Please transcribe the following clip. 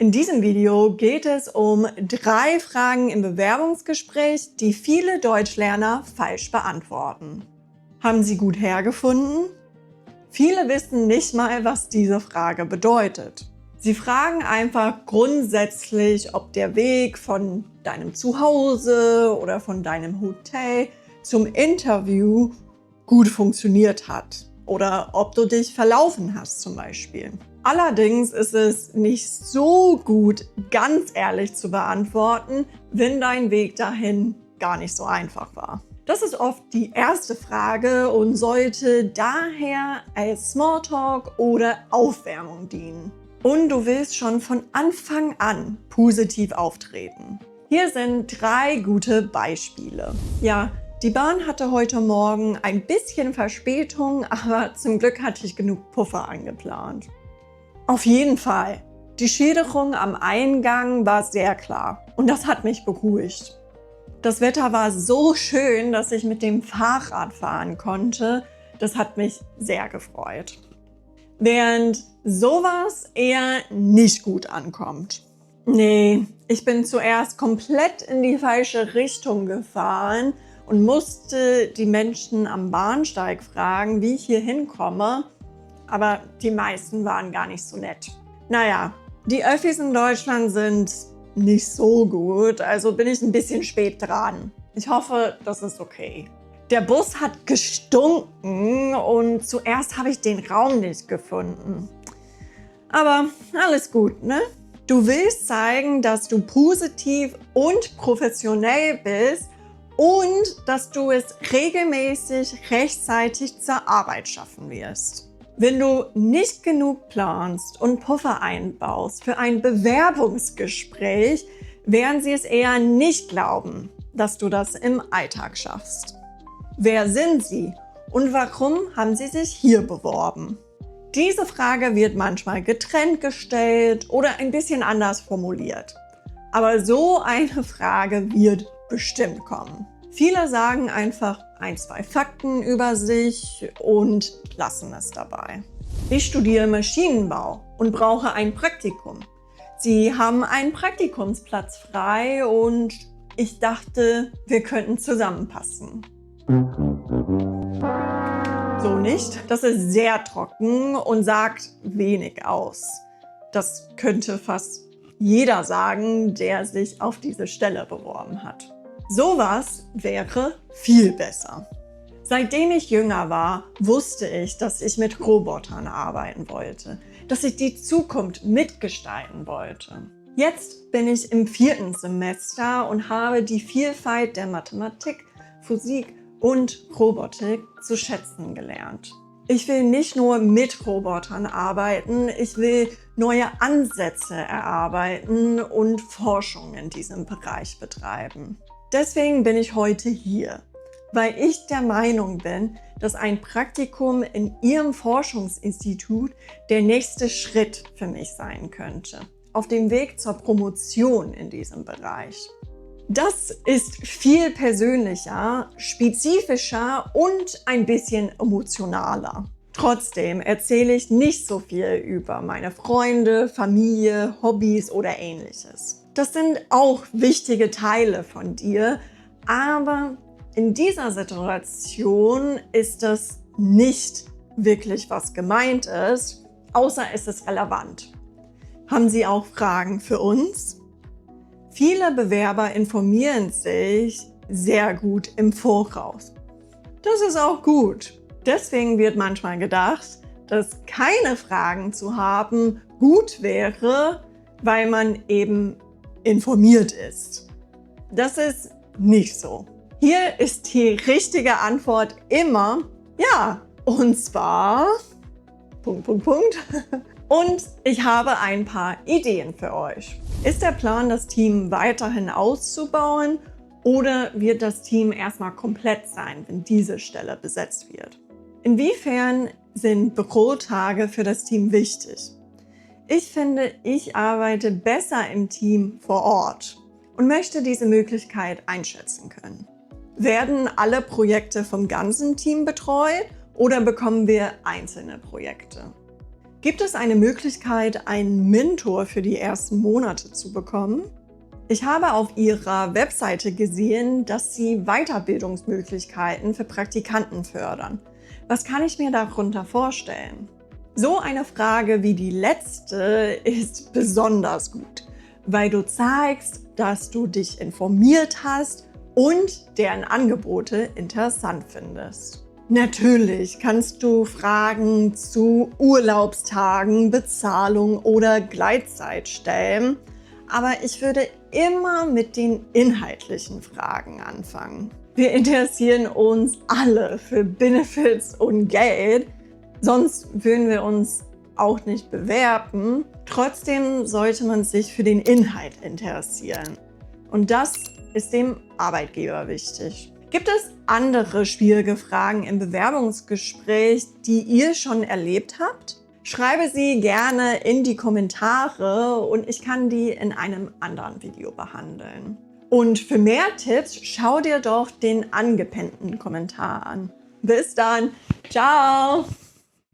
In diesem Video geht es um 3 Fragen im Bewerbungsgespräch, die viele Deutschlerner falsch beantworten. Haben Sie gut hergefunden? Viele wissen nicht mal, was diese Frage bedeutet. Sie fragen einfach grundsätzlich, ob der Weg von deinem Zuhause oder von deinem Hotel zum Interview gut funktioniert hat oder ob du dich verlaufen hast zum Beispiel. Allerdings ist es nicht so gut, ganz ehrlich zu beantworten, wenn dein Weg dahin gar nicht so einfach war. Das ist oft die erste Frage und sollte daher als Smalltalk oder Aufwärmung dienen. Und du willst schon von Anfang an positiv auftreten. Hier sind 3 gute Beispiele. Ja, die Bahn hatte heute Morgen ein bisschen Verspätung, aber zum Glück hatte ich genug Puffer angeplant. Auf jeden Fall. Die Schilderung am Eingang war sehr klar und das hat mich beruhigt. Das Wetter war so schön, dass ich mit dem Fahrrad fahren konnte. Das hat mich sehr gefreut. Während sowas eher nicht gut ankommt. Nee, ich bin zuerst komplett in die falsche Richtung gefahren und musste die Menschen am Bahnsteig fragen, wie ich hier hinkomme. Aber die meisten waren gar nicht so nett. Naja, die Öffis in Deutschland sind nicht so gut, also bin ich ein bisschen spät dran. Ich hoffe, das ist okay. Der Bus hat gestunken und zuerst habe ich den Raum nicht gefunden. Aber alles gut, ne? Du willst zeigen, dass du positiv und professionell bist und dass du es regelmäßig rechtzeitig zur Arbeit schaffen wirst. Wenn du nicht genug planst und Puffer einbaust für ein Bewerbungsgespräch, werden sie es eher nicht glauben, dass du das im Alltag schaffst. Wer sind sie und warum haben sie sich hier beworben? Diese Frage wird manchmal getrennt gestellt oder ein bisschen anders formuliert. Aber so eine Frage wird bestimmt kommen. Viele sagen einfach 1, 2 Fakten über sich und lassen es dabei. Ich studiere Maschinenbau und brauche ein Praktikum. Sie haben einen Praktikumsplatz frei und ich dachte, wir könnten zusammenpassen. So nicht. Das ist sehr trocken und sagt wenig aus. Das könnte fast jeder sagen, der sich auf diese Stelle beworben hat. Sowas wäre viel besser. Seitdem ich jünger war, wusste ich, dass ich mit Robotern arbeiten wollte, dass ich die Zukunft mitgestalten wollte. Jetzt bin ich im 4. Semester und habe die Vielfalt der Mathematik, Physik und Robotik zu schätzen gelernt. Ich will nicht nur mit Robotern arbeiten, ich will neue Ansätze erarbeiten und Forschung in diesem Bereich betreiben. Deswegen bin ich heute hier, weil ich der Meinung bin, dass ein Praktikum in Ihrem Forschungsinstitut der nächste Schritt für mich sein könnte, auf dem Weg zur Promotion in diesem Bereich. Das ist viel persönlicher, spezifischer und ein bisschen emotionaler. Trotzdem erzähle ich nicht so viel über meine Freunde, Familie, Hobbys oder Ähnliches. Das sind auch wichtige Teile von dir, aber in dieser Situation ist das nicht wirklich, was gemeint ist, außer es ist relevant. Haben Sie auch Fragen für uns? Viele Bewerber informieren sich sehr gut im Voraus. Das ist auch gut. Deswegen wird manchmal gedacht, dass keine Fragen zu haben gut wäre, weil man eben informiert ist. Das ist nicht so. Hier ist die richtige Antwort immer ja, und zwar ... Und ich habe ein paar Ideen für euch. Ist der Plan, das Team weiterhin auszubauen oder wird das Team erstmal komplett sein, wenn diese Stelle besetzt wird? Inwiefern sind Bürotage für das Team wichtig? Ich finde, ich arbeite besser im Team vor Ort und möchte diese Möglichkeit einschätzen können. Werden alle Projekte vom ganzen Team betreut oder bekommen wir einzelne Projekte? Gibt es eine Möglichkeit, einen Mentor für die ersten Monate zu bekommen? Ich habe auf Ihrer Webseite gesehen, dass Sie Weiterbildungsmöglichkeiten für Praktikanten fördern. Was kann ich mir darunter vorstellen? So eine Frage wie die letzte ist besonders gut, weil du zeigst, dass du dich informiert hast und deren Angebote interessant findest. Natürlich kannst du Fragen zu Urlaubstagen, Bezahlung oder Gleitzeit stellen, aber ich würde immer mit den inhaltlichen Fragen anfangen. Wir interessieren uns alle für Benefits und Geld, sonst würden wir uns auch nicht bewerben. Trotzdem sollte man sich für den Inhalt interessieren. Und das ist dem Arbeitgeber wichtig. Gibt es andere schwierige Fragen im Bewerbungsgespräch, die ihr schon erlebt habt? Schreibe sie gerne in die Kommentare und ich kann die in einem anderen Video behandeln. Und für mehr Tipps schau dir doch den angepinnten Kommentar an. Bis dann, ciao!